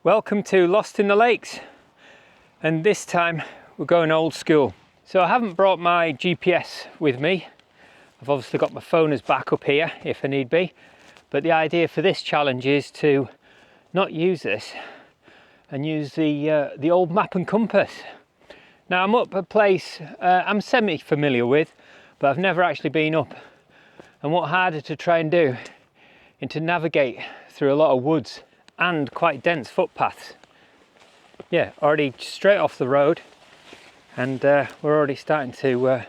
Welcome to Lost in the Lakes, and this time we're going old school. So I haven't brought my GPS with me. I've obviously got my phone as backup here if I need be, but the idea for this challenge is to not use this and use the old map and compass. Now I'm up a place I'm semi-familiar with, but I've never actually been up, and what harder to try and do is to navigate through a lot of woods and quite dense footpaths. Yeah, already straight off the road, and we're already starting to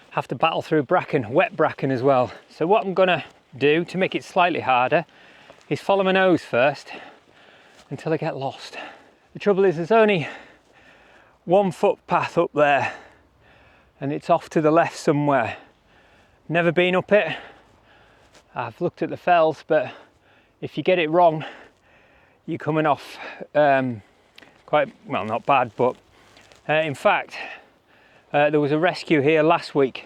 have to battle through bracken, wet bracken as well. So what I'm gonna do to make it slightly harder is follow my nose first until I get lost. The trouble is there's only one footpath up there and it's off to the left somewhere. Never been up it. I've looked at the fells, but if you get it wrong, you're coming off quite, well, not bad, but in fact, there was a rescue here last week.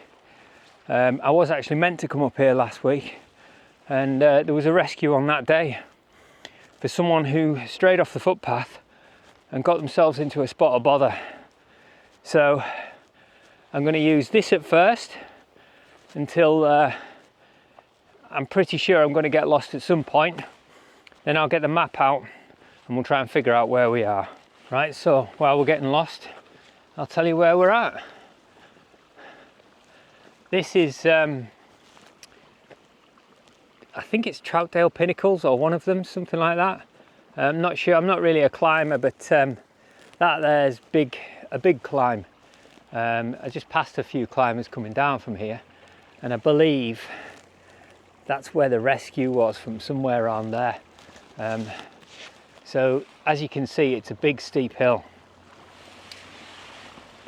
I was actually meant to come up here last week, and there was a rescue on that day for someone who strayed off the footpath and got themselves into a spot of bother. So I'm going to use this at first until I'm pretty sure I'm going to get lost at some point. Then I'll get the map out and we'll try and figure out where we are. Right, so while we're getting lost, I'll tell you where we're at. This is, I think it's Troutdale Pinnacles or one of them, something like that. I'm not sure, I'm not really a climber, but that there's a big climb. I just passed a few climbers coming down from here, and I believe that's where the rescue was, from somewhere around there. So as you can see, it's a big steep hill.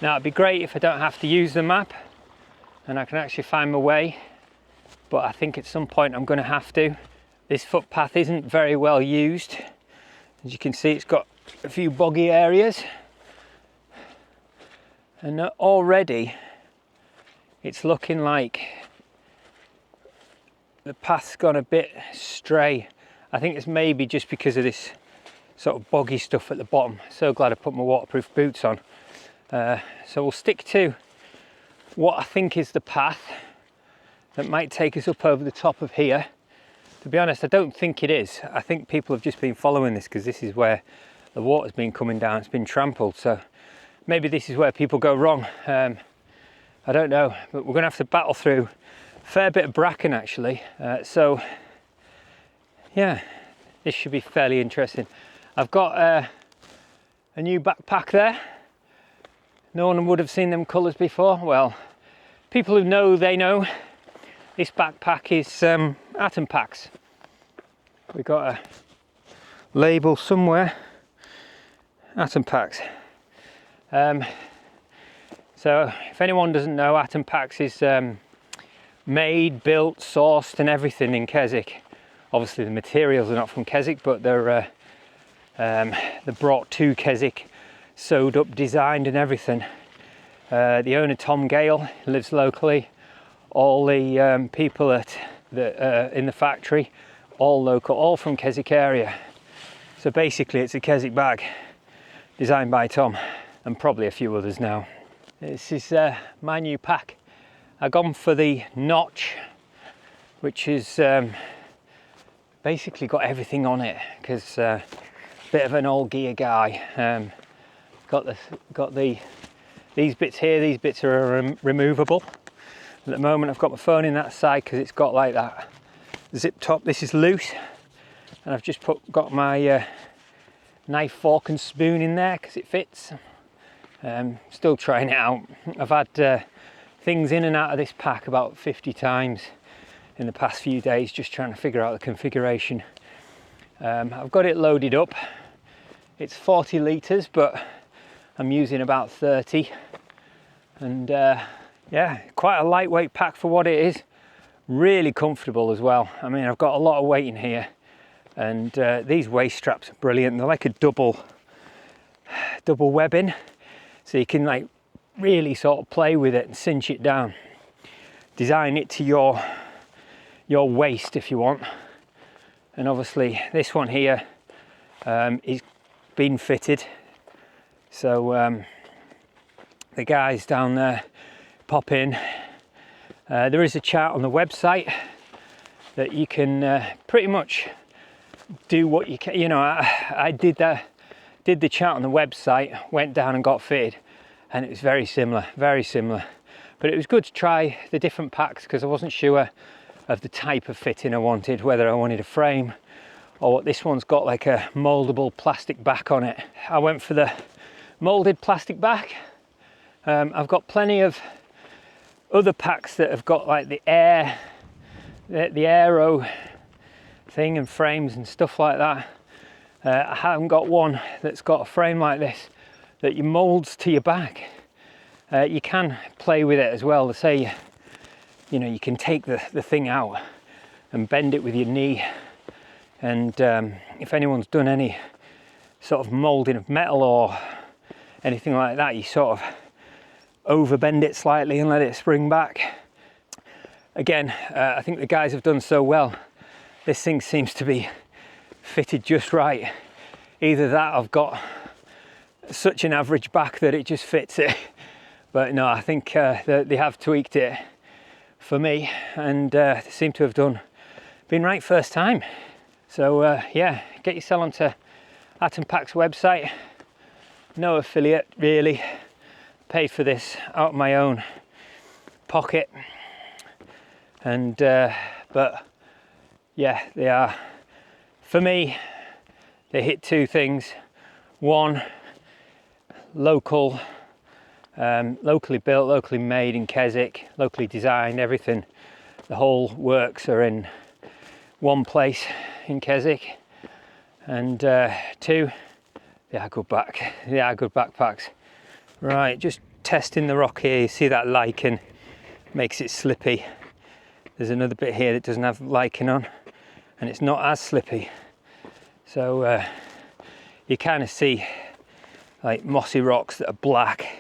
Now it'd be great if I don't have to use the map and I can actually find my way, but I think at some point I'm going to have to. This footpath isn't very well used. As you can see, it's got a few boggy areas, and already it's looking like the path's gone a bit stray. I think it's maybe just because of this sort of boggy stuff at the bottom. So glad I put my waterproof boots on. So we'll stick to what I think is the path that might take us up over the top of here. To be honest, I don't think it is. I think people have just been following this because this is where the water's been coming down. It's been trampled. So maybe this is where people go wrong. I don't know, but we're going to have to battle through a fair bit of bracken actually. So yeah, this should be fairly interesting. I've got a new backpack there. No one would have seen them colours before. Well, people who know, they know. This backpack is Atom Packs. We've got a label somewhere. Atom Packs. So if anyone doesn't know, Atom Packs is made, built, sourced and everything in Keswick. Obviously the materials are not from Keswick, but they're brought to Keswick, sewed up, designed and everything. The owner, Tom Gale, lives locally. All the people in the factory, all local, all from Keswick area. So basically it's a Keswick bag designed by Tom and probably a few others now. This is my new pack. I've gone for the Notch, which is basically got everything on it, because bit of an old gear guy. Got these bits here. These bits are removable. At the moment I've got my phone in that side because it's got like that zip top. This is loose, and I've just got my knife, fork and spoon in there because it fits. Still trying it out. I've had things in and out of this pack about 50 times in the past few days, just trying to figure out the configuration. I've got it loaded up. It's 40 litres, but I'm using about 30. And yeah, quite a lightweight pack for what it is. Really comfortable as well. I mean, I've got a lot of weight in here, and these waist straps are brilliant. They're like a double webbing, so you can like really sort of play with it and cinch it down. Design it to your waist if you want. And obviously this one here is been fitted. So the guys down there pop in. There is a chart on the website that you can pretty much do what you can. You know, I did the chart on the website, went down and got fitted, and it was very similar. But it was good to try the different packs because I wasn't sure of the type of fitting I wanted, whether I wanted a frame or what. This one's got like a moldable plastic back on it. I went for the molded plastic back. I've got plenty of other packs that have got like the aero thing and frames and stuff like that. I haven't got one that's got a frame like this that you molds to your back. You can play with it as well. They say, you know, you can take the thing out and bend it with your knee. And if anyone's done any sort of molding of metal or anything like that, you sort of overbend it slightly and let it spring back. Again, I think the guys have done so well. This thing seems to be fitted just right. Either that, I've got such an average back that it just fits it. But no, I think they have tweaked it for me, and they seem to have been right first time. So yeah, get yourself onto Atom Pack's website. No affiliate really. Paid for this out of my own pocket, and but yeah, they are, for me, they hit two things. One, local. Locally built, locally made in Keswick, locally designed, everything. The whole works are in one place in Keswick. And two, they are good backpacks. Right, just testing the rock here. You see that lichen makes it slippy. There's another bit here that doesn't have lichen on, and it's not as slippy. So you kind of see like mossy rocks that are black.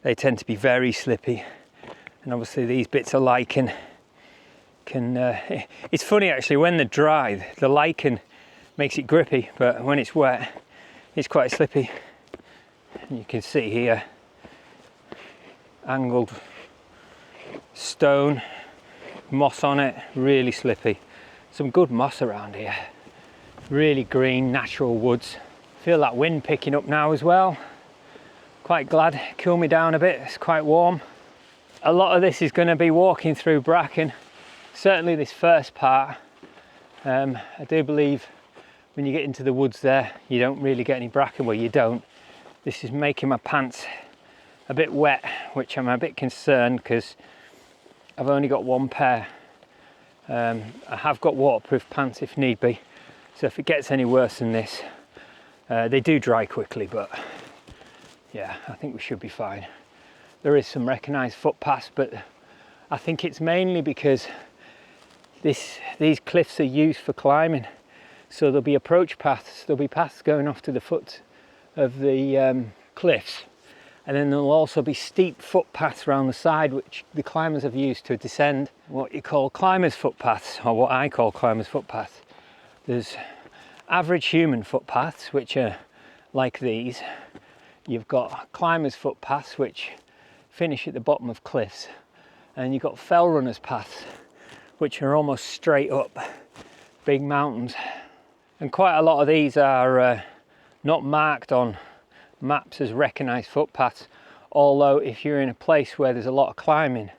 They tend to be very slippy, and obviously these bits of lichen can. It's funny actually, when they're dry, the lichen makes it grippy, but when it's wet, it's quite slippy. And you can see here, angled stone, moss on it, really slippy. Some good moss around here, really green, natural woods. Feel that wind picking up now as well. Quite glad, cool me down a bit, it's quite warm. A lot of this is going to be walking through bracken, certainly this first part. I do believe when you get into the woods there, you don't really get any bracken. Well, you don't. This is making my pants a bit wet, which I'm a bit concerned because I've only got one pair. I have got waterproof pants if need be, so if it gets any worse than this, they do dry quickly, but yeah, I think we should be fine. There is some recognised footpaths, but I think it's mainly because these cliffs are used for climbing. So there'll be approach paths, there'll be paths going off to the foot of the cliffs. And then there'll also be steep footpaths around the side, which the climbers have used to descend what you call climbers' footpaths, or what I call climbers' footpaths. There's average human footpaths, which are like these. You've got climbers' footpaths, which finish at the bottom of cliffs. And you've got fell runners' paths, which are almost straight up big mountains. And quite a lot of these are not marked on maps as recognised footpaths, although if you're in a place where there's a lot of climbing,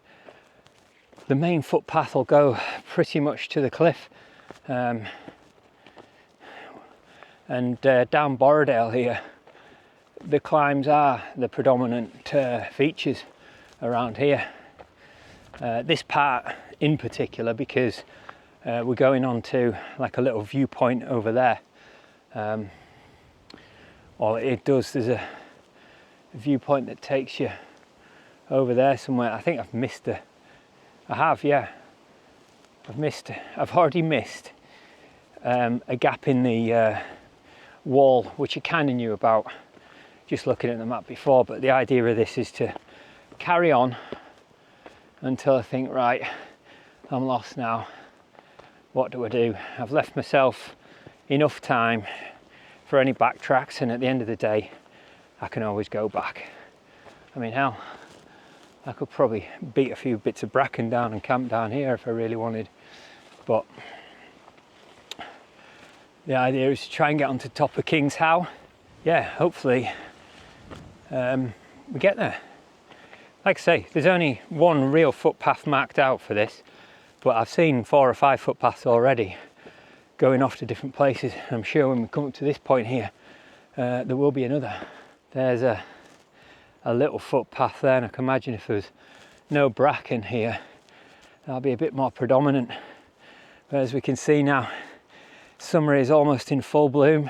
the main footpath will go pretty much to the cliff. And down Borrowdale here, the climbs are the predominant features around here. This part in particular, because we're going on to like a little viewpoint over there. All it does, there's a viewpoint that takes you over there somewhere. I think I've missed I've already missed a gap in the wall, which I kind of knew about just looking at the map before, but the idea of this is to carry on until I think, right, I'm lost now. What do I do? I've left myself enough time for any backtracks, and at the end of the day I can always go back. I mean, hell, I could probably beat a few bits of bracken down and camp down here if I really wanted, but the idea is to try and get onto top of King's How. Yeah, hopefully we get there. Like I say, there's only one real footpath marked out for this, but I've seen 4 or 5 footpaths already going off to different places. I'm sure when we come up to this point here, there will be another. There's a little footpath there, and I can imagine if there was no bracken here, that'll be a bit more predominant. But as we can see now, summer is almost in full bloom.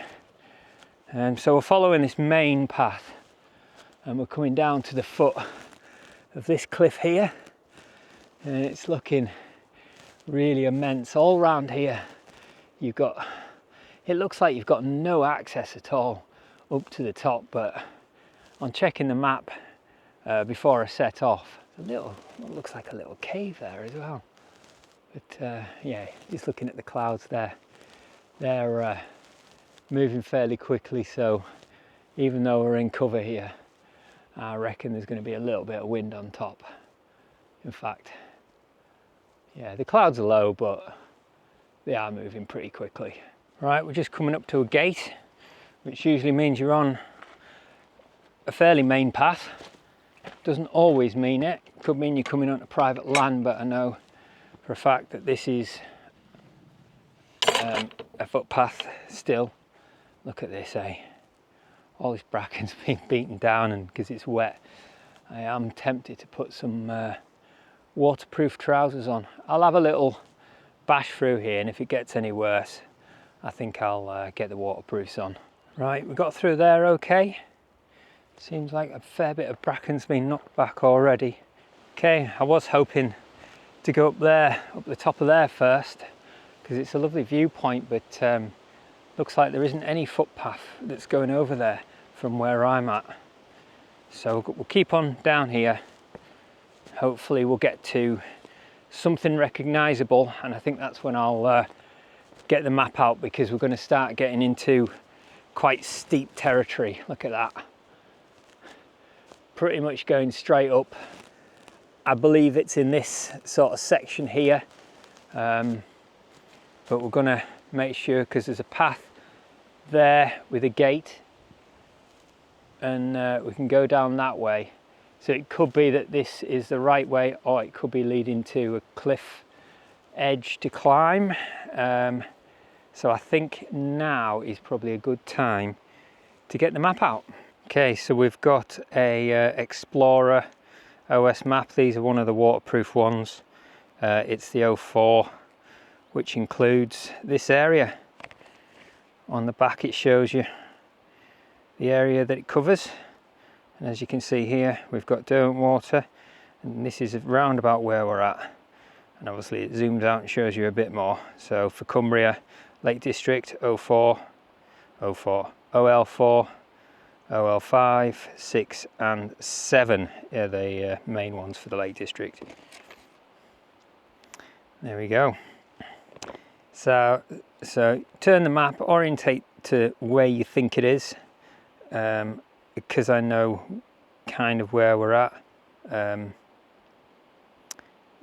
So we're following this main path, and we're coming down to the foot of this cliff here, and it's looking really immense. All around here you've got, it looks like you've got no access at all up to the top, but on checking the map before I set off, a little, it looks like a little cave there as well. But yeah, just looking at the clouds there, they're moving fairly quickly, so even though we're in cover here, I reckon there's going to be a little bit of wind on top. In fact, yeah, the clouds are low, but they are moving pretty quickly. Right, we're just coming up to a gate, which usually means you're on a fairly main path. Doesn't always mean it. Could mean you're coming onto private land, but I know for a fact that this is a footpath still. Look at this, eh? All this bracken's been beaten down, and because it's wet, I am tempted to put some waterproof trousers on. I'll have a little bash through here, and if it gets any worse, I think I'll get the waterproofs on. Right, we got through there okay. Seems like a fair bit of bracken's been knocked back already. Okay, I was hoping to go up there, up the top of there first, because it's a lovely viewpoint, but looks like there isn't any footpath that's going over there from where I'm at. So we'll keep on down here. Hopefully we'll get to something recognisable, and I think that's when I'll get the map out, because we're going to start getting into quite steep territory. Look at that. Pretty much going straight up. I believe it's in this sort of section here, but we're going to make sure, because there's a path there with a gate, and we can go down that way. So it could be that this is the right way, or it could be leading to a cliff edge to climb. So I think now is probably a good time to get the map out. Okay, so we've got a Explorer OS map. These are one of the waterproof ones. It's the 04, which includes this area. On the back it shows you the area that it covers, and as you can see here, we've got Derwentwater, and this is round about where we're at, and obviously it zooms out and shows you a bit more. So for Cumbria, Lake District 04, OL4, OL5, 6 and 7 are the main ones for the Lake District. There we go. So turn the map, orientate to where you think it is, because I know kind of where we're at. In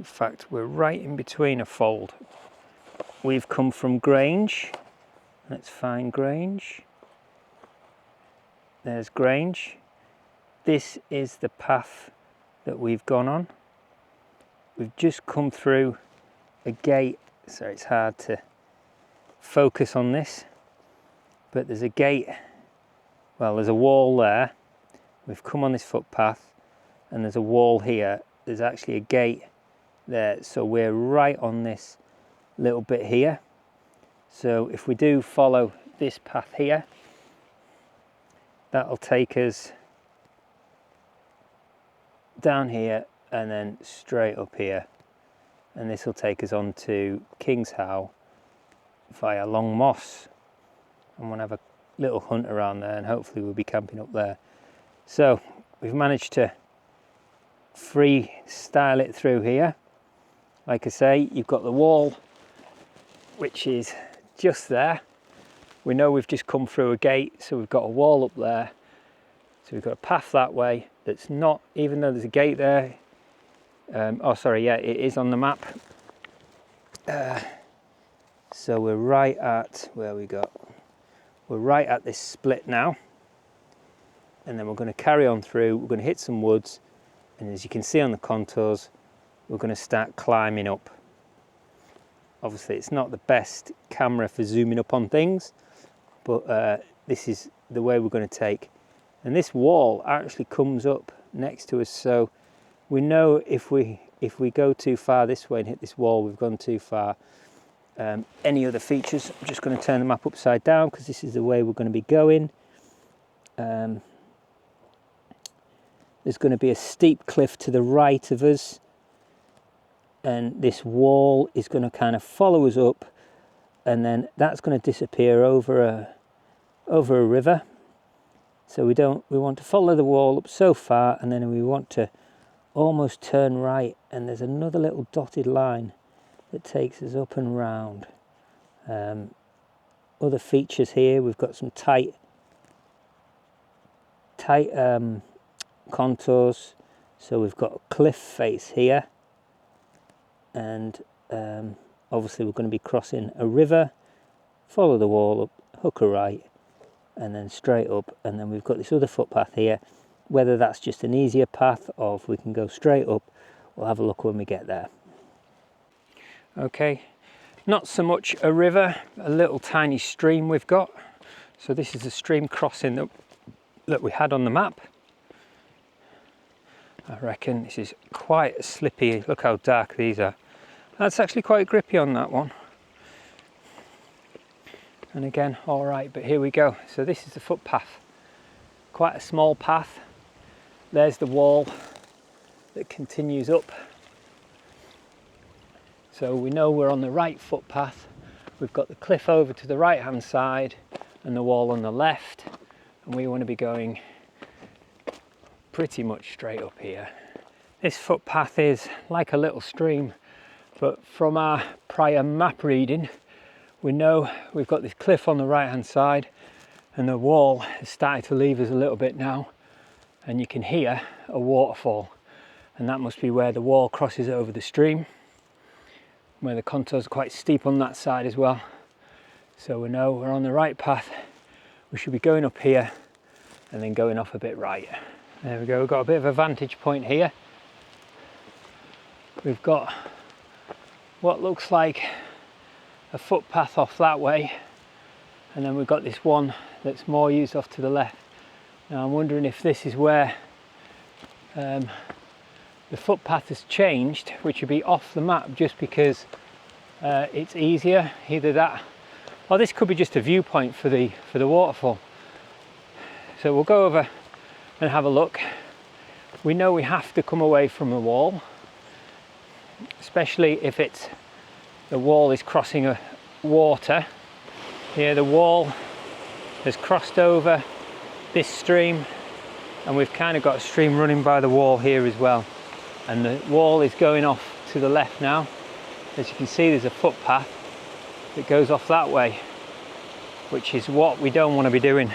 fact, we're right in between a fold. We've come from Grange. Let's find Grange. There's Grange. This is the path that we've gone on. We've just come through a gate, so it's hard to focus on this, but there's a gate, well, there's a wall there. We've come on this footpath, and there's a wall here. There's actually a gate there, so we're right on this little bit here. So if we do follow this path here, that'll take us down here and then straight up here, and this will take us on to King's How via Long Moss, and we'll have a little hunt around there, and hopefully we'll be camping up there. So we've managed to freestyle it through here. Like I say, you've got the wall, which is just there, We know we've just come through a gate, so we've got a wall up there. So we've got a path that way that's not, even though there's a gate there. Oh, sorry, yeah, it is on the map. So we're right at, where we got? We're right at this split now. And then we're going to carry on through, we're going to hit some woods. And as you can see on the contours, we're going to start climbing up. Obviously, it's not the best camera for zooming up on things, but this is the way we're going to take. And this wall actually comes up next to us, so we know if we go too far this way and hit this wall, we've gone too far. Any other features, I'm just going to turn the map upside down because this is the way we're going to be going. There's going to be a steep cliff to the right of us, and this wall is going to kind of follow us up, and then that's going to disappear over a river. So we want to follow the wall up so far, and then we want to almost turn right, and there's another little dotted line that takes us up and round. Other features here, we've got some tight contours. So we've got a cliff face here, and obviously we're going to be crossing a river. Follow the wall up, hook a right, and then straight up, and then we've got this other footpath here. Whether that's just an easier path or if we can go straight up, we'll have a look when we get there. Okay, not so much a river, a little tiny stream we've got. So this is the stream crossing that we had on the map. I reckon this is quite slippy. Look how dark these are. That's actually quite grippy on that one. And again, all right, but here we go. So this is the footpath. Quite a small path. There's the wall that continues up. So we know we're on the right footpath. We've got the cliff over to the right hand side and the wall on the left. And we want to be going pretty much straight up here. This footpath is like a little stream, but from our prior map reading, we know we've got this cliff on the right hand side and the wall has started to leave us a little bit now, and you can hear a waterfall, and that must be where the wall crosses over the stream, where the contours are quite steep on that side as well. So we know we're on the right path. We should be going up here and then going off a bit right. There we go, we've got a bit of a vantage point here. We've got what looks like a footpath off that way, and then we've got this one that's more used off to the left. Now I'm wondering if this is where the footpath has changed, which would be off the map just because it's easier. Either that, or this could be just a viewpoint for the waterfall. So we'll go over and have a look. We know we have to come away from the wall, especially if the wall is crossing a water. Here the wall has crossed over this stream, and we've kind of got a stream running by the wall here as well, and the wall is going off to the left now. As you can see, there's a footpath that goes off that way, which is what we don't want to be doing.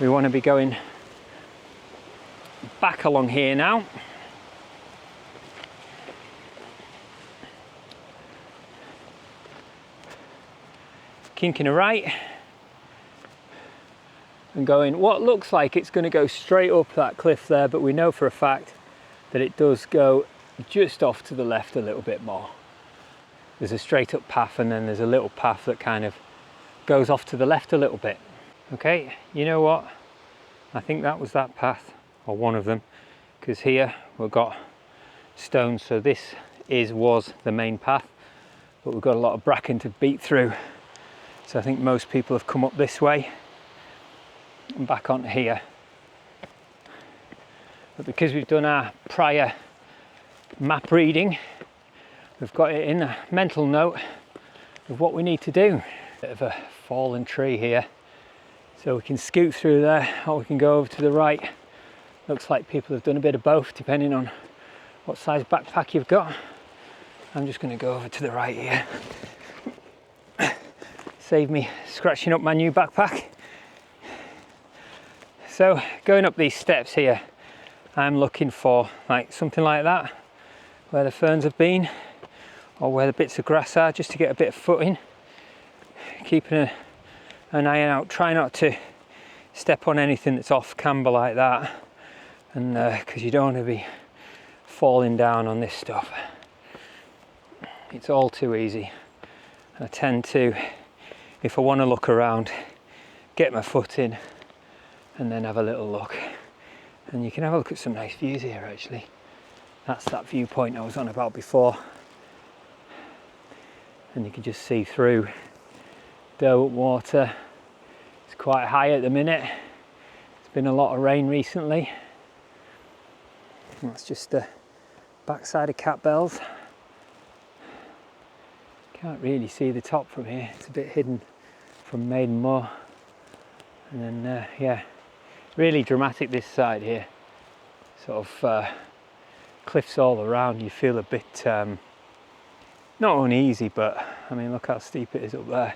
We want to be going back along here now. Kinking a right and going what looks like it's going to go straight up that cliff there, but we know for a fact that it does go just off to the left a little bit more. There's a straight up path, and then there's a little path that kind of goes off to the left a little bit. Okay, you know what? I think that was that path, or one of them, because here we've got stones, so this was the main path, but we've got a lot of bracken to beat through. So I think most people have come up this way and back onto here. But because we've done our prior map reading, we've got it in a mental note of what we need to do. Bit of a fallen tree here, so we can scoot through there, or we can go over to the right. Looks like people have done a bit of both, depending on what size backpack you've got. I'm just going to go over to the right here. save me scratching up my new backpack. So going up these steps here, I'm looking for like something like that, where the ferns have been, or where the bits of grass are, just to get a bit of footing. Keeping an eye out, try not to step on anything that's off camber like that, and because you don't want to be falling down on this stuff. It's all too easy. I tend to, if I want to look around, get my foot in and then have a little look. And you can have a look at some nice views here actually. That's that viewpoint I was on about before. And you can just see through Derwent Water. It's quite high at the minute. It's been a lot of rain recently. That's just the backside of Cat Bells. Can't really see the top from here. It's a bit hidden from Maiden Moor. And then, yeah, really dramatic this side here. Sort of cliffs all around. You feel a bit, not uneasy, but I mean, look how steep it is up there.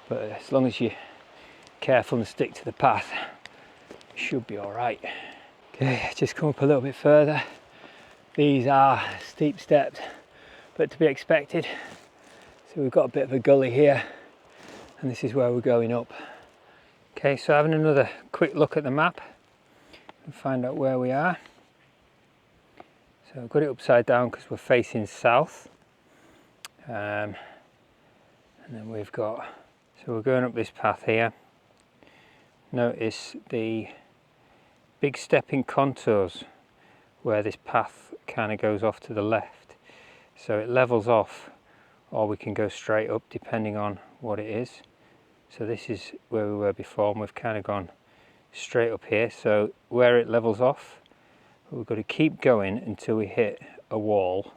But as long as you're careful and stick to the path, you should be all right. Okay, just come up a little bit further. These are steep steps, but to be expected. So we've got a bit of a gully here, and this is where we're going up. Okay, so having another quick look at the map and find out where we are. So I've got it upside down because we're facing south. And then we've got, so we're going up this path here. Notice the big stepping contours where this path kind of goes off to the left. So it levels off, or we can go straight up depending on what it is. So this is where we were before, and we've kind of gone straight up here. So where it levels off, we've got to keep going until we hit a wall.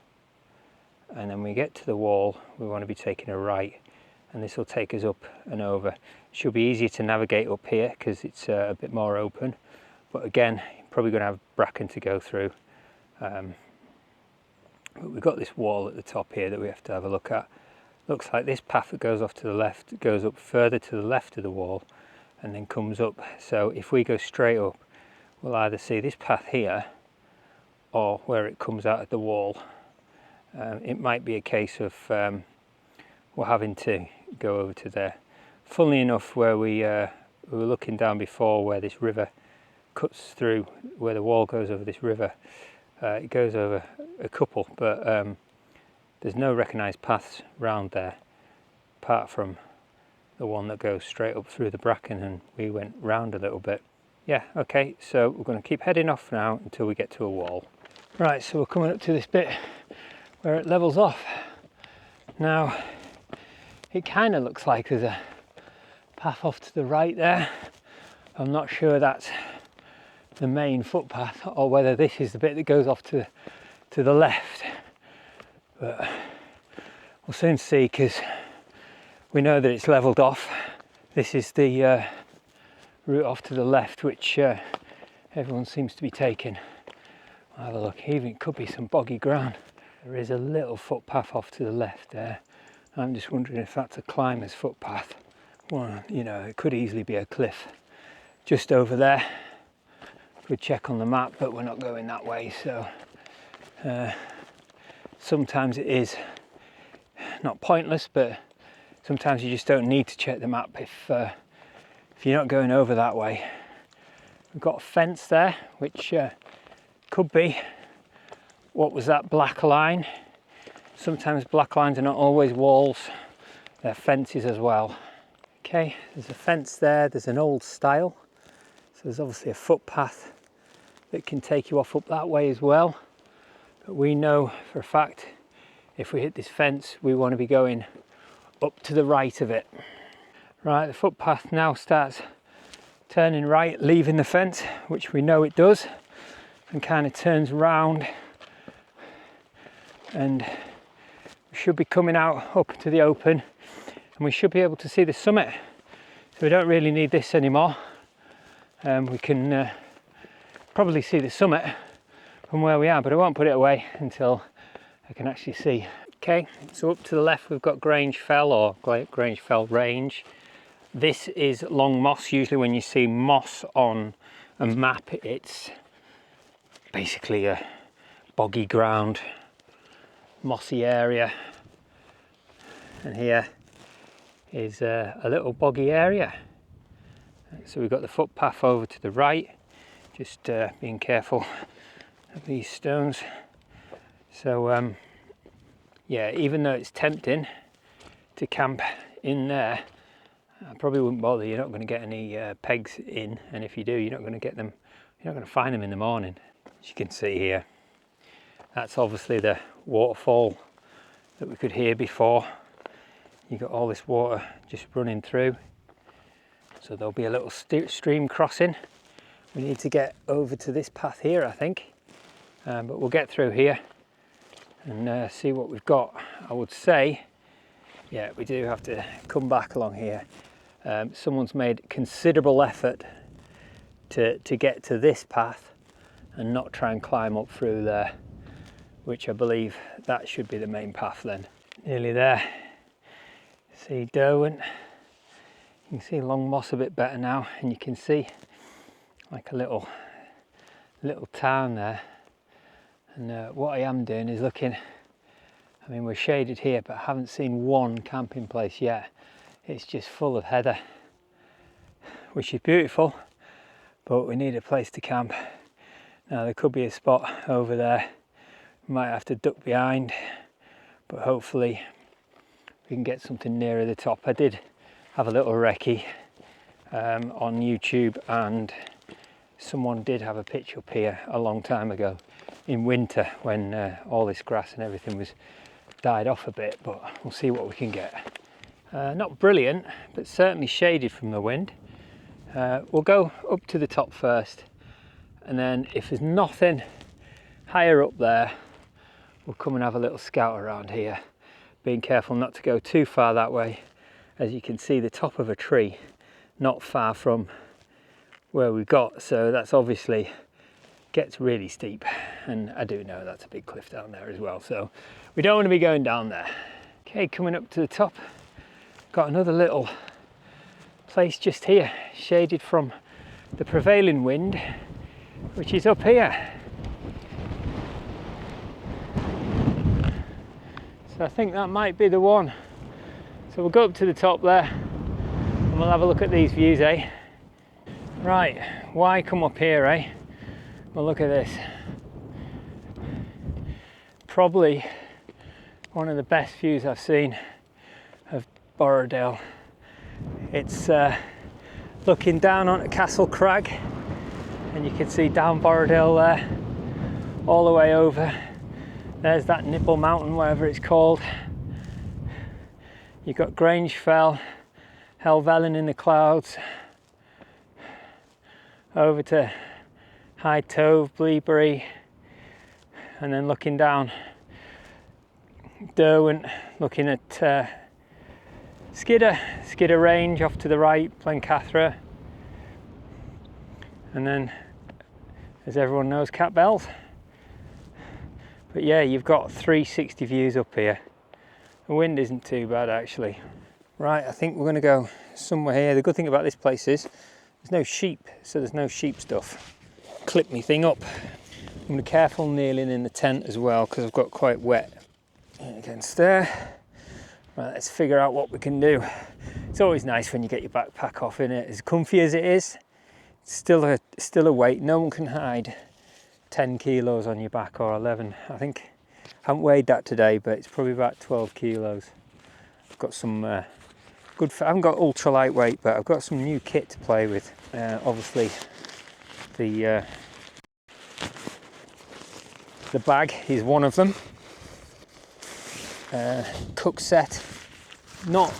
And then when we get to the wall, we want to be taking a right, and this will take us up and over. It should be easier to navigate up here because it's a bit more open. But again, you're probably going to have bracken to go through. But we've got this wall at the top here that we have to have a look at. Looks like this path that goes off to the left goes up further to the left of the wall and then comes up. So if we go straight up, we'll either see this path here or where it comes out of the wall. It might be a case of we're having to go over to there. Funnily enough, where we were looking down before, where this river cuts through, where the wall goes over this river, it goes over a couple, but there's no recognised paths round there apart from the one that goes straight up through the bracken, and we went round a little bit. Yeah, okay, so we're going to keep heading off now until we get to a wall. Right, so we're coming up to this bit where it levels off. Now, it kind of looks like there's a path off to the right there. I'm not sure that's the main footpath or whether this is the bit that goes off to the left, but we'll soon see because we know that it's levelled off. This is the route off to the left, which everyone seems to be taking. I'll have a look. Even it could be some boggy ground. There is a little footpath off to the left there. I'm just wondering if that's a climber's footpath. Well, you know, it could easily be a cliff just over there. Good check on the map, but we're not going that way, so sometimes it is not pointless, but sometimes you just don't need to check the map if you're not going over that way. We've got a fence there, which could be, what was that black line? Sometimes black lines are not always walls, they're fences as well. Okay, there's a fence there, there's an old style, so there's obviously a footpath that can take you off up that way as well. But we know for a fact, if we hit this fence, we want to be going up to the right of it. Right, the footpath now starts turning right, leaving the fence, which we know it does, and kind of turns round, and we should be coming out up to the open, and we should be able to see the summit. So we don't really need this anymore. We can probably see the summit from where we are, but I won't put it away until I can actually see. Okay, so up to the left we've got Grange Fell, or Grange Fell Range. This is long moss. Usually when you see moss on a map, it's basically a boggy ground, mossy area. And here is a little boggy area. So we've got the footpath over to the right, just being careful of these stones. So yeah, even though it's tempting to camp in there, I probably wouldn't bother. You're not going to get any pegs in, and if you do, you're not going to get them, you're not going to find them in the morning. As you can see here, that's obviously the waterfall that we could hear before. You got all this water just running through, so there'll be a little stream crossing. We need to get over to this path here, I think, but we'll get through here and see what we've got. I would say, yeah, we do have to come back along here. Someone's made considerable effort to get to this path and not try and climb up through there, which I believe that should be the main path then. Nearly there. See Derwent. You can see Long Moss a bit better now, and you can see like a little town there. And what I am doing is looking, I mean, we're shaded here, but I haven't seen one camping place yet. It's just full of heather, which is beautiful, but we need a place to camp. Now there could be a spot over there. We might have to duck behind, but hopefully we can get something nearer the top. I did have a little recce on YouTube, and someone did have a pitch up here a long time ago in winter when all this grass and everything was died off a bit, but we'll see what we can get. Not brilliant, but certainly shaded from the wind. We'll go up to the top first, and then if there's nothing higher up there, we'll come and have a little scout around here, being careful not to go too far that way. As you can see, the top of a tree not far from where we got, so that's obviously gets really steep, and I do know that's a big cliff down there as well, so we don't want to be going down there. Okay, coming up to the top, got another little place just here, shaded from the prevailing wind, which is up here. So I think that might be the one. So we'll go up to the top there and we'll have a look at these views, eh? Right, why come up here, eh? Well, look at this. Probably one of the best views I've seen of Borrowdale. It's looking down onto Castle Crag, and you can see down Borrowdale there, all the way over. There's that Nipple Mountain, whatever it's called. You've got Grange Fell, Helvellyn in the clouds, over to High Tove, Bleabury, and then looking down Derwent, looking at Skidder Range off to the right, Blencathra, and then, as everyone knows, Cat Bells. But yeah, you've got 360 views up here. The wind isn't too bad actually. Right, I think we're going to go somewhere here. The good thing about this place is there's no sheep, so there's no sheep stuff. Clip me thing up. I'm going to be careful kneeling in the tent as well, because I've got quite wet against there. Right, let's figure out what we can do. It's always nice when you get your backpack off in it. As comfy as it is, it's still a weight. No one can hide 10 kilos on your back, or 11. I think, I haven't weighed that today, but it's probably about 12 kilos. I've got some good, I haven't got ultra lightweight, but I've got some new kit to play with. Obviously, the bag is one of them. Cook set, not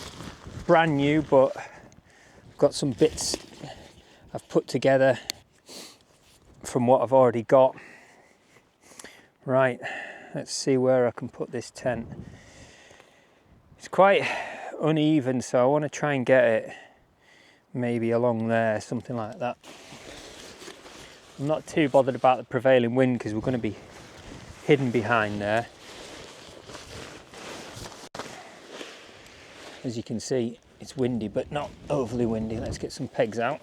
brand new, but I've got some bits I've put together from what I've already got. Right, let's see where I can put this tent. It's quite uneven, so I want to try and get it maybe along there, something like that. I'm not too bothered about the prevailing wind because we're going to be hidden behind there. As you can see, it's windy, but not overly windy. Let's get some pegs out.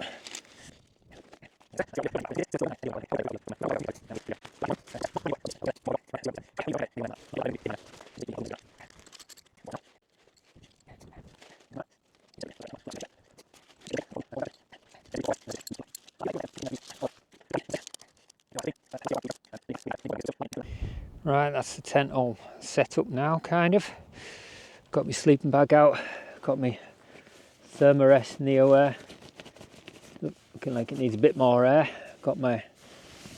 Right, that's the tent all set up now, kind of. Got my sleeping bag out, got my Thermarest Neo Air, looking like it needs a bit more air. Got my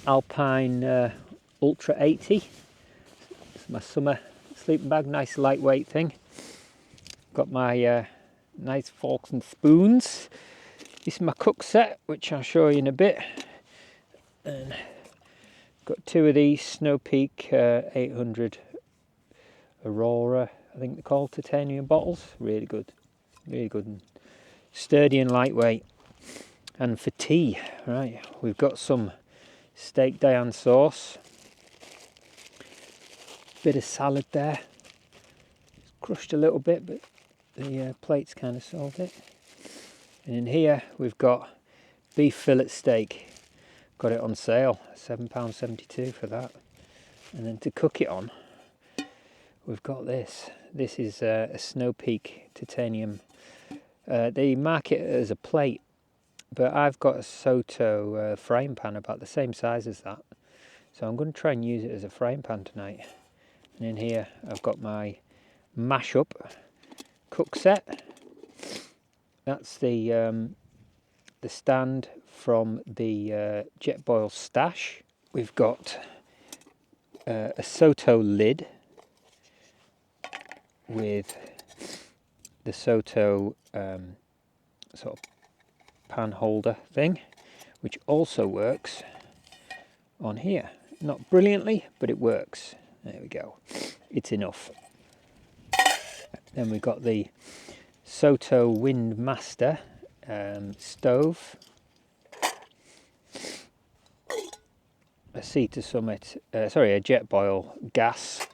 Alpine Ultra 80, it's my summer sleeping bag, nice lightweight thing. Got my nice forks and spoons. This is my cook set, which I'll show you in a bit. And got two of these Snow Peak 800 Aurora, I think they're called, titanium bottles. Really good and sturdy and lightweight. And for tea, right, we've got some steak Diane sauce, bit of salad there, it's crushed a little bit, but the plates kind of solved it. And in here we've got beef fillet steak, got it on sale, £7.72 for that. And then to cook it on, we've got this is a Snow Peak titanium. They market it as a plate, but I've got a Soto frying pan about the same size as that, so I'm going to try and use it as a frying pan tonight. And in here I've got my mash up cook set. That's the stand from the Jetboil stash. We've got a Soto lid with the Soto sort of pan holder thing, which also works on here. Not brilliantly, but it works. There we go. It's enough. Then we've got the Soto Windmaster stove, a Sea to Summit, a Jetboil gas,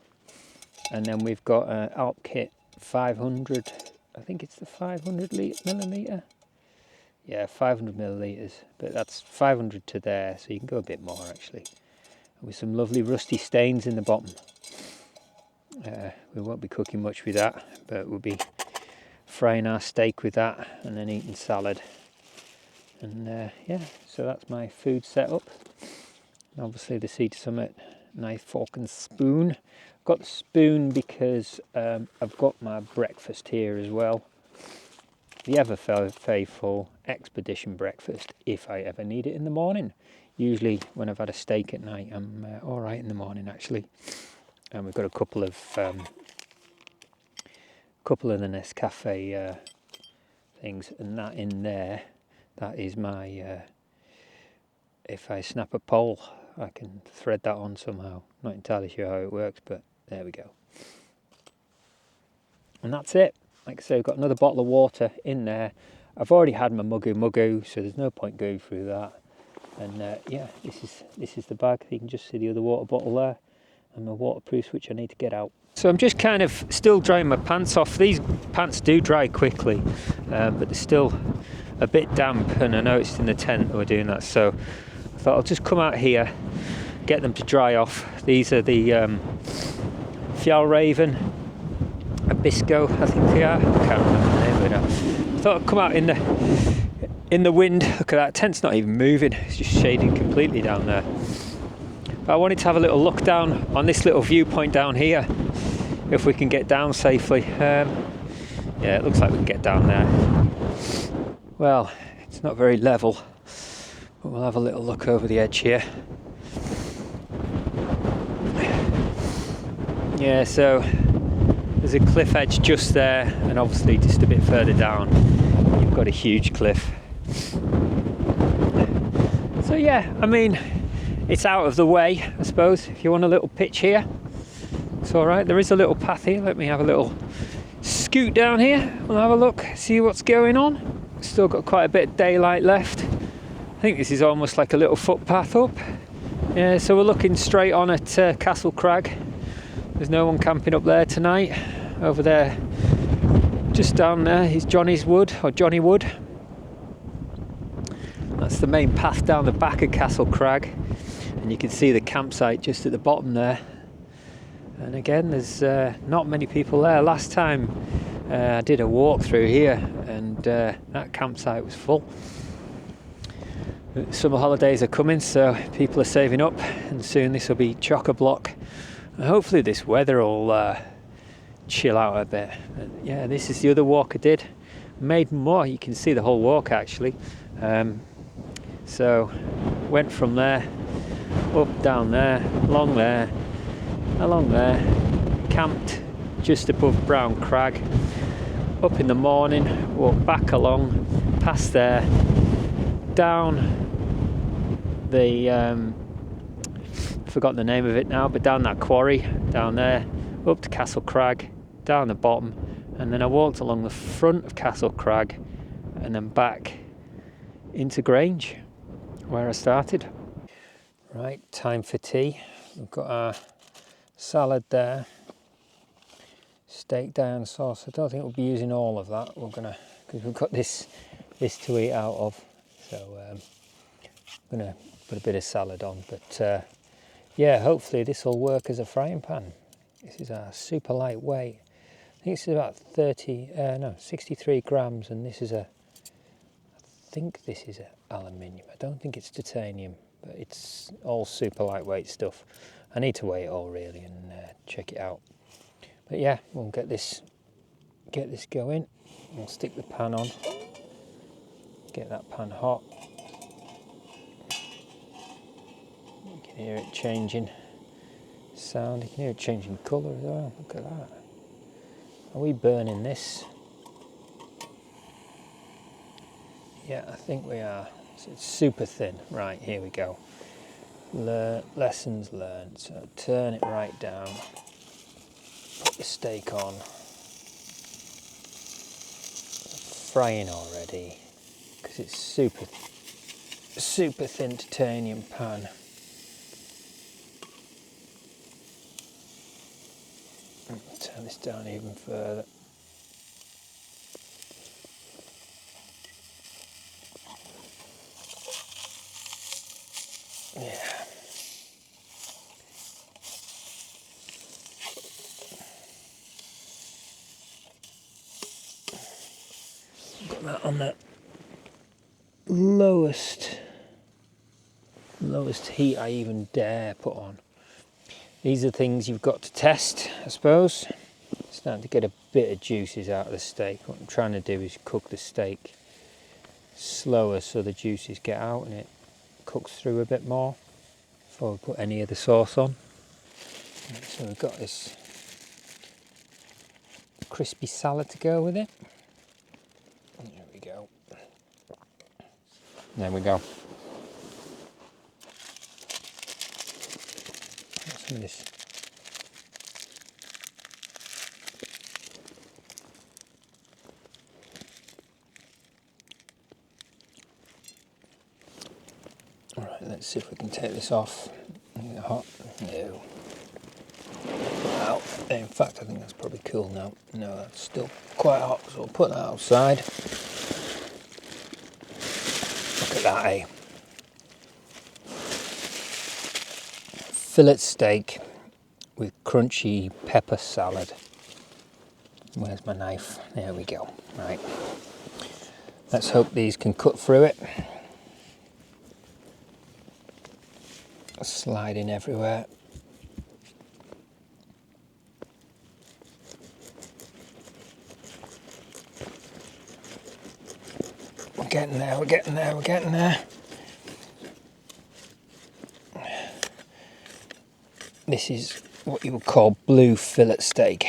and then we've got an Alp Kit 500. I think it's the 500 milliliter. Yeah, 500 milliliters, but that's 500 to there, so you can go a bit more actually. With some lovely rusty stains in the bottom. We won't be cooking much with that, but we'll be frying our steak with that and then eating salad. And yeah, so that's my food setup. And obviously the Sea to Summit knife, fork and spoon. I've got the spoon because I've got my breakfast here as well. The ever faithful expedition breakfast, if I ever need it in the morning. Usually when I've had a steak at night, I'm all right in the morning actually. And we've got a couple of the Nescafe things, and that in there, that is my, if I snap a pole, I can thread that on somehow. Not entirely sure how it works, but there we go. And that's it. Like I say, I've got another bottle of water in there. I've already had my muggu, so there's no point going through that. And yeah, this is the bag. You can just see the other water bottle there, and my waterproofs, which I need to get out. So I'm just kind of still drying my pants off. These pants do dry quickly, but they're still a bit damp, and I noticed in the tent that we're doing that. So I thought I'll just come out here, get them to dry off. These are the Fjallraven Abisko, I think they are. I can't remember the name of it. I thought I'd come out in the wind. Look at that, tent's not even moving. It's just shading completely down there. But I wanted to have a little look down on this little viewpoint down here, if we can get down safely. Yeah, it looks like we can get down there. Well, it's not very level, but we'll have a little look over the edge here. Yeah, so there's a cliff edge just there, and obviously just a bit further down you've got a huge cliff. So yeah, I mean, it's out of the way, I suppose. If you want a little pitch here, it's all right. There is a little path here. Let me have a little scoot down here. We'll have a look, see what's going on. Still got quite a bit of daylight left. I think this is almost like a little footpath up. Yeah, so we're looking straight on at Castle Crag. There's no one camping up there tonight. Over there, Just down there is Johnny's Wood, or Johnny Wood. That's the main path down the back of Castle Crag, and you can see the campsite just at the bottom there. And again, there's not many people there. Last time I did a walk through here, and that campsite was full. Summer holidays are coming, so people are saving up, and soon this will be chock-a-block. And hopefully this weather will chill out a bit. And yeah, this is the other walk I did. Made more. You can see the whole walk actually. So went from there, up, down there, along there, camped just above Brown Crag. Up in the morning, walked back along, past there, down the I've forgotten the name of it now, but down that quarry down there, up to Castle Crag, down the bottom, and then I walked along the front of Castle Crag and then back into Grange where I started. Right, time for tea. We've got our salad there, steak Diane sauce. I don't think we'll be using all of that. We're gonna, because we've got this to eat out of, so I'm gonna put a bit of salad on. But yeah, hopefully this will work as a frying pan. This is our super lightweight. I think it's about 63 grams, and this is I think this is aluminium. I don't think it's titanium, but it's all super lightweight stuff. I need to weigh it all really and check it out. But yeah, we'll get this going. We'll stick the pan on, get that pan hot. You can hear it changing sound. You can hear it changing colour as well. Look at that. Are we burning this? Yeah, I think we are. So it's super thin. Right, here we go. Lessons learned. So turn it right down. Put the steak on. Frying already because it's super thin titanium pan. Turn this down even further. Yeah. Got that on the lowest heat I even dare put on. These are things you've got to test, I suppose. Starting to get a bit of juices out of the steak. What I'm trying to do is cook the steak slower so the juices get out and it cooks through a bit more before we put any of the sauce on. So we've got this crispy salad to go with it. There we go. There we go. Some of this. All right, let's see if we can take this off. Is it hot? No. Out. In fact, I think that's probably cool now. No, that's still quite hot, so we'll put that outside. Look at that, eh? Fillet steak with crunchy pepper salad. Where's my knife? There we go. Right. Let's hope these can cut through it. Sliding everywhere. We're getting there, we're getting there, we're getting there. This is what you would call blue fillet steak.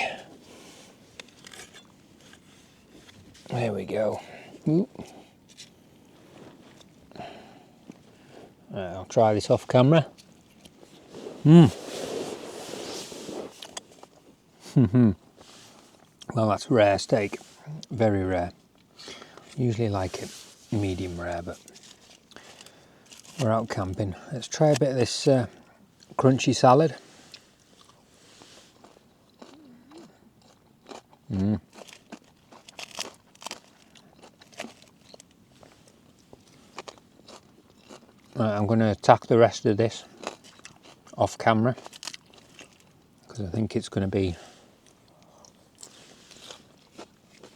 There we go. Ooh. I'll try this off camera. Well, that's rare steak. Very rare. Usually like it medium rare, but we're out camping. Let's try a bit of this crunchy salad. tack the rest of this off camera because I think it's going to be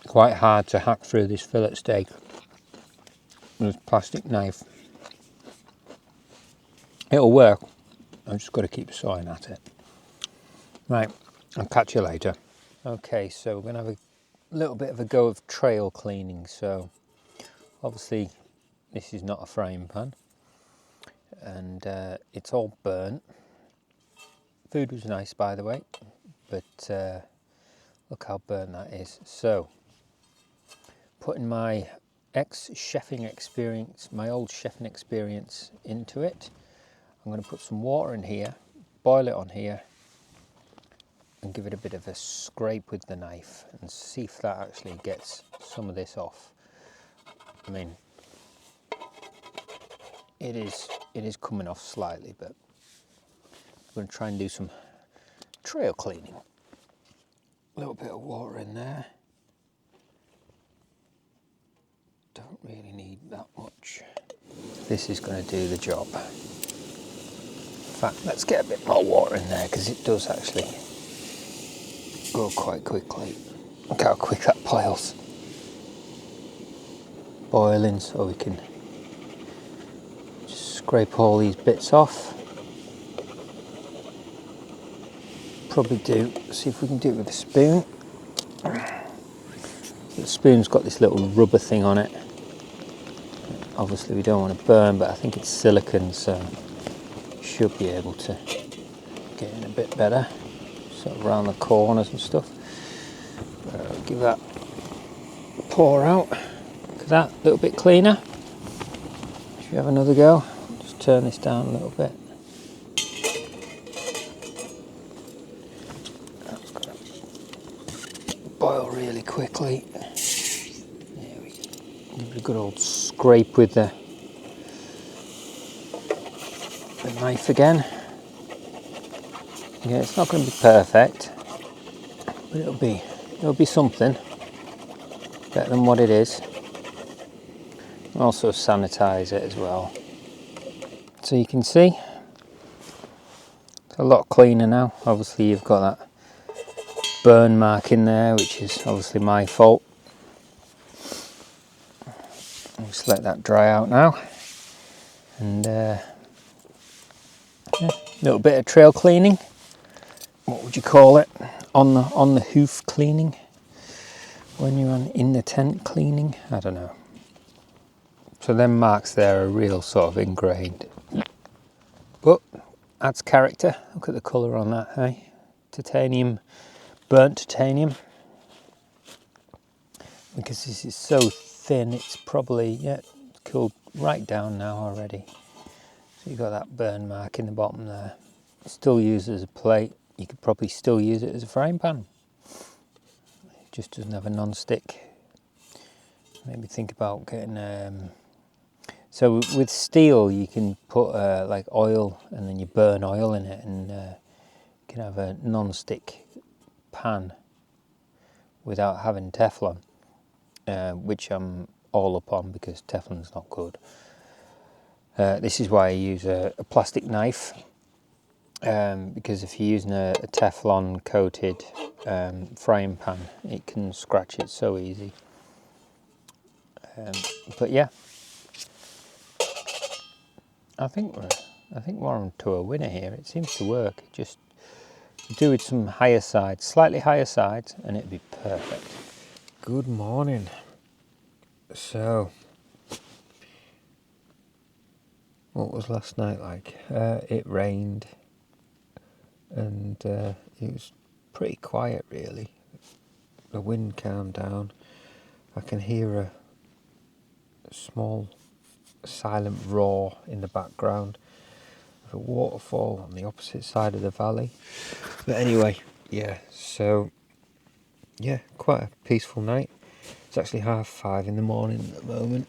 quite hard to hack through this fillet steak with this plastic knife. It'll work, I've just got to keep sawing at it. Right, I'll catch you later. Okay, so we're going to have a little bit of a go of trail cleaning. So obviously this is not a frying pan and it's all burnt. Food was nice, by the way, but look how burnt that is. So putting my ex-chefing experience, my old chefing experience into it, I'm going to put some water in here, boil it on here and give it a bit of a scrape with the knife and see if that actually gets some of this off. I mean, it is coming off slightly, but I'm going to try and do some trail cleaning. A little bit of water in there. Don't really need that much. This is going to do the job. In fact, let's get a bit more water in there because it does actually go quite quickly. Look how quick that boils. Boiling, so we can just scrape all these bits off. Probably see if we can do it with a spoon. The spoon's got this little rubber thing on it. Obviously we don't want to burn, but I think it's silicone, so should be able to get in a bit better, sort of around the corners and stuff. Give that a pour out. Look at that, a little bit cleaner. Should we have another go? Just turn this down a little bit. That's going to boil really quickly. There we go. Give it a good old scrape with the knife again. Yeah, it's not going to be perfect, but it'll be something better than what it is. Also sanitize it as well. So you can see it's a lot cleaner now. Obviously you've got that burn mark in there, which is obviously my fault. I'll just let that dry out now. And yeah, a little bit of trail cleaning. What would you call it? On the hoof cleaning? When you're in the tent cleaning? I don't know. So them marks there are real sort of ingrained. But adds character. Look at the colour on that, hey? Titanium, burnt titanium. Because this is so thin, it's probably, yeah, cooled right down now already. So you've got that burn mark in the bottom there. Still used as a plate. You could probably still use it as a frying pan. It just doesn't have a non-stick. Maybe think about getting... So with steel, you can put like oil, and then you burn oil in it, and you can have a non-stick pan without having Teflon, which I'm all up on because Teflon's not good. This is why I use a plastic knife, because if you're using a Teflon coated frying pan, it can scratch it so easy. But yeah, I think we're on to a winner here. It seems to work. Just do with some higher sides, slightly higher sides, and it'd be perfect. Good morning. So, what was last night like? It rained, and it was pretty quiet really. The wind calmed down. I can hear a small silent roar in the background of a waterfall on the opposite side of the valley. But anyway, yeah, so yeah, quite a peaceful night. It's actually 5:30 in the morning at the moment,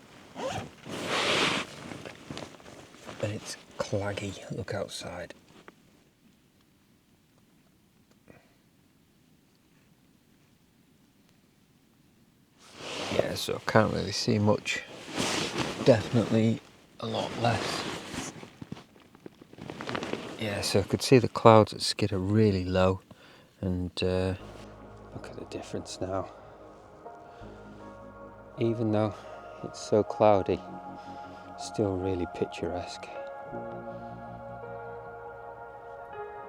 and it's claggy. Look outside. Yeah, so I can't really see much. Definitely a lot less Yeah, so I could see the clouds at Skid are really low, and look at the difference now. Even though it's so cloudy, still really picturesque.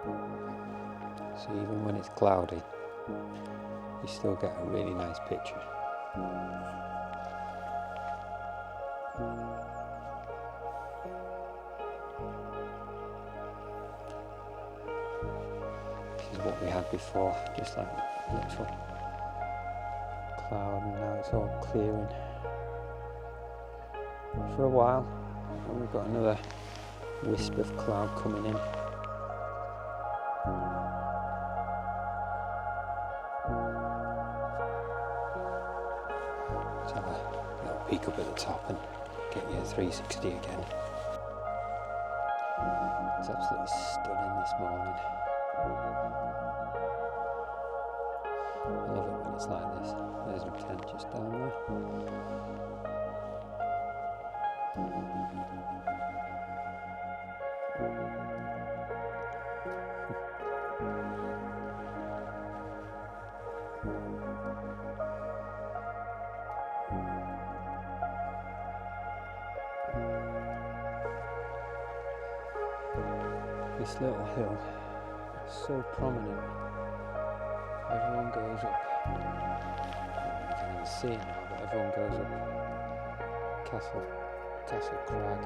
So even when it's cloudy, you still get a really nice picture. This is what we had before, just like a little cloud, and now it's all clearing for a while, and we've got another wisp of cloud coming in. Let's have a little peek up at the top and get you a 360 again. It's absolutely stunning this morning. I love it when it's like this. There's my tent just down there. This little hill is so prominent. Everyone goes up. You can even see it now, but everyone goes up Castle Crag.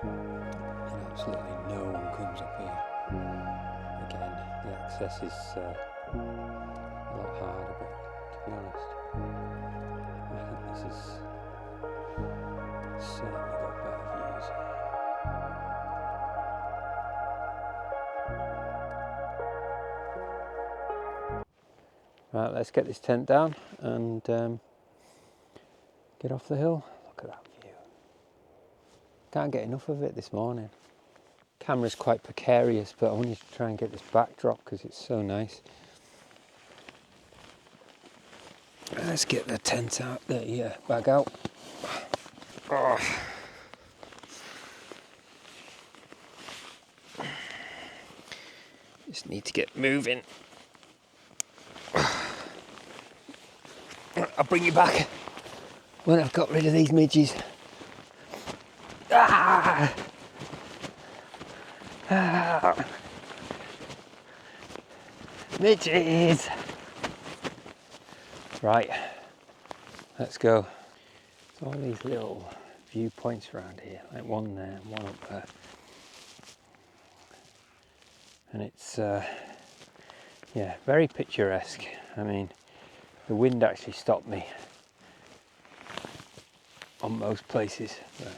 And absolutely no one comes up here. Again, the access is a lot harder, but to be honest, I think this has certainly got better views. Right, let's get this tent down and get off the hill. Look at that view. Can't get enough of it this morning. Camera's quite precarious, but I wanted to try and get this backdrop because it's so nice. Let's get the tent out, the bag out. Oh. Just need to get moving. I'll bring you back when I've got rid of these midges. Ah! Ah! Midges! Right, let's go. There's all these little viewpoints around here, like one there and one up there. And it's, yeah, very picturesque. I mean, the wind actually stopped me on most places, but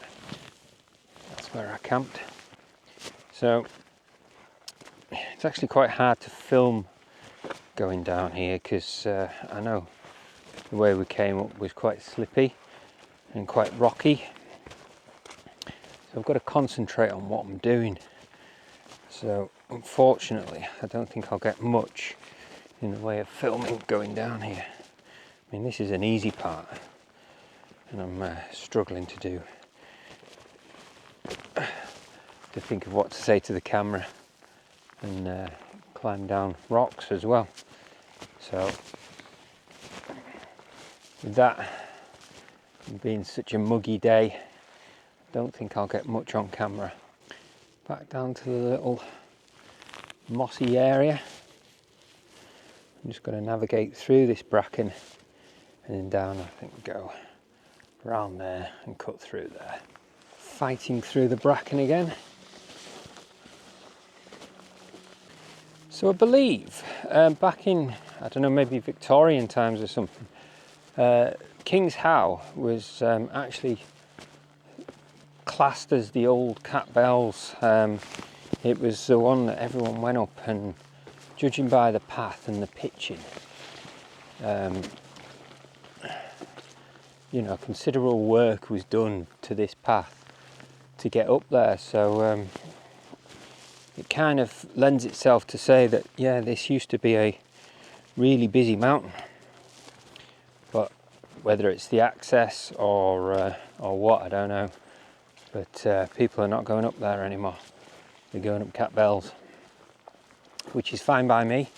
that's where I camped. So it's actually quite hard to film going down here because I know the way we came up was quite slippy and quite rocky. So I've got to concentrate on what I'm doing. So unfortunately, I don't think I'll get much in the way of filming going down here. I mean, this is an easy part, and I'm struggling to think of what to say to the camera and climb down rocks as well. So with that being such a muggy day, I don't think I'll get much on camera. Back down to the little mossy area. I'm just going to navigate through this bracken and then down, I think go around there and cut through there. Fighting through the bracken again. So I believe back in, I don't know, maybe Victorian times or something, King's How was actually classed as the old Cat Bells. It was the one that everyone went up, and judging by the path and the pitching, you know, considerable work was done to this path to get up there. So it kind of lends itself to say that, yeah, this used to be a really busy mountain. But whether it's the access or what, I don't know. but people are not going up there anymore. They're going up Cat Bells, which is fine by me,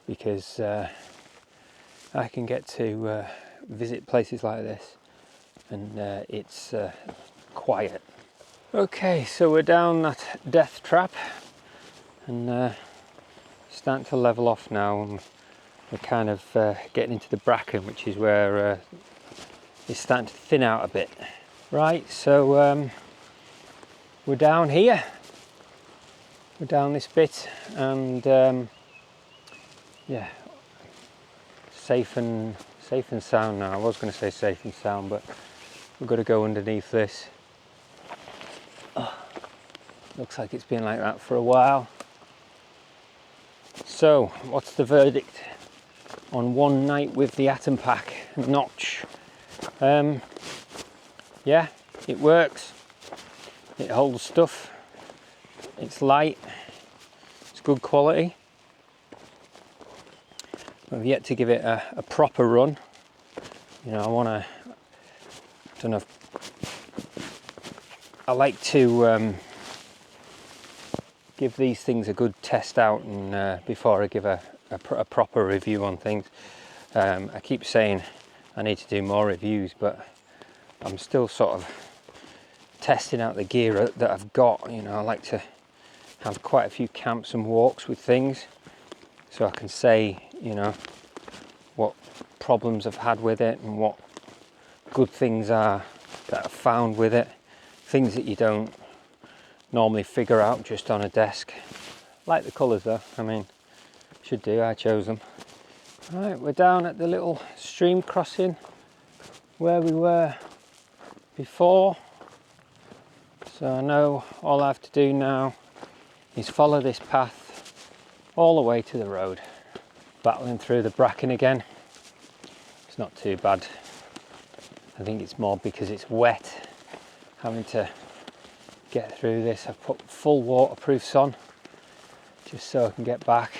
because I can get to visit places like this, and it's quiet. Okay, so we're down that death trap, and starting to level off now, and we're kind of getting into the bracken, which is where it's starting to thin out a bit. Right, so we're down here. We're down this bit, and yeah, safe and sound now. I was going to say safe and sound, but we've got to go underneath this. Oh, looks like it's been like that for a while. So, what's the verdict on one night with the Atom Pack Notch? Yeah, it works. It holds stuff. It's light. It's good quality. I've yet to give it a proper run. You know, I like to give these things a good test out, and before I give a proper review on things. I keep saying I need to do more reviews, but I'm still sort of testing out the gear that I've got. You know, I like to have quite a few camps and walks with things, so I can say, you know, what problems I've had with it and what good things are that I've found with it. Things that you don't normally figure out just on a desk. Like the colours though, I mean, should do, I chose them. Right, we're down at the little stream crossing where we were before. So I know all I have to do now is follow this path all the way to the road. Battling through the bracken again. It's not too bad. I think it's more because it's wet, having to get through this. I've put full waterproofs on just so I can get back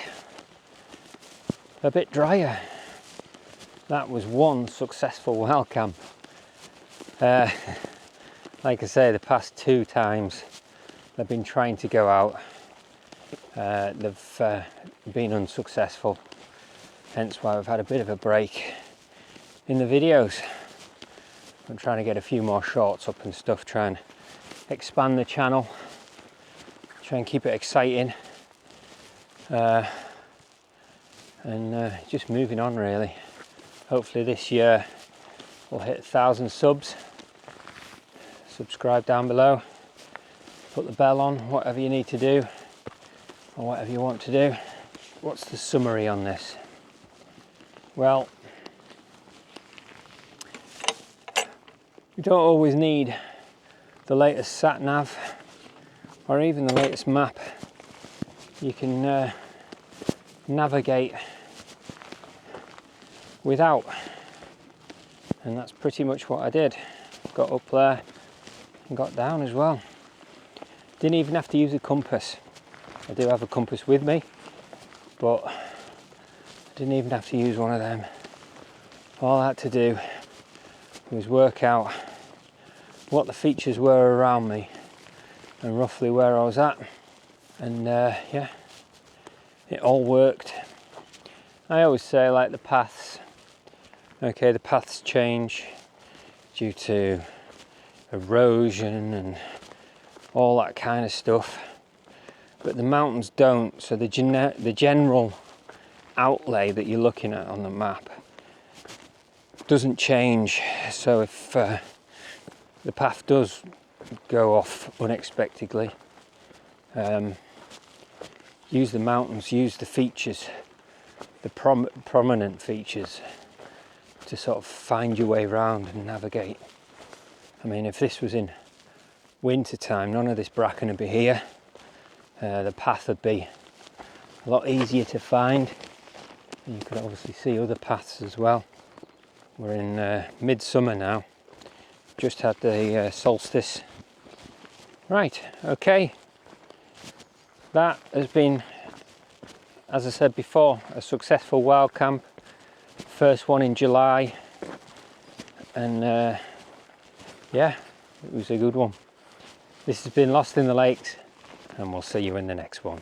a bit drier. That was one successful well camp. Like I say, the past 2 times I've been trying to go out, they've been unsuccessful, hence why I've had a bit of a break in the videos. I'm trying to get a few more shorts up and stuff, try and expand the channel, try and keep it exciting, and just moving on really. Hopefully this year we'll hit 1,000 subs. Subscribe down below, put the bell on, whatever you need to do or whatever you want to do. What's the summary on this? Well, you don't always need the latest sat nav or even the latest map. You can navigate without, and that's pretty much what I did. Got up there and got down as well. Didn't even have to use a compass. I do have a compass with me, but I didn't even have to use one of them. All I had to do was work out what the features were around me and roughly where I was at, and yeah, it all worked. I always say, like, the paths, okay, the paths change due to erosion and all that kind of stuff, but the mountains don't. So the general outlay that you're looking at on the map doesn't change. So if the path does go off unexpectedly, use the mountains, use the features, the prominent features, to sort of find your way around and navigate. I mean, if this was in winter time, none of this bracken would be here. The path would be a lot easier to find. And you could obviously see other paths as well. We're in midsummer now. Just had the solstice. Right, okay. That has been, as I said before, a successful wild camp. First one in July, and yeah, it was a good one. This has been Lost in the Lakes, and we'll see you in the next one.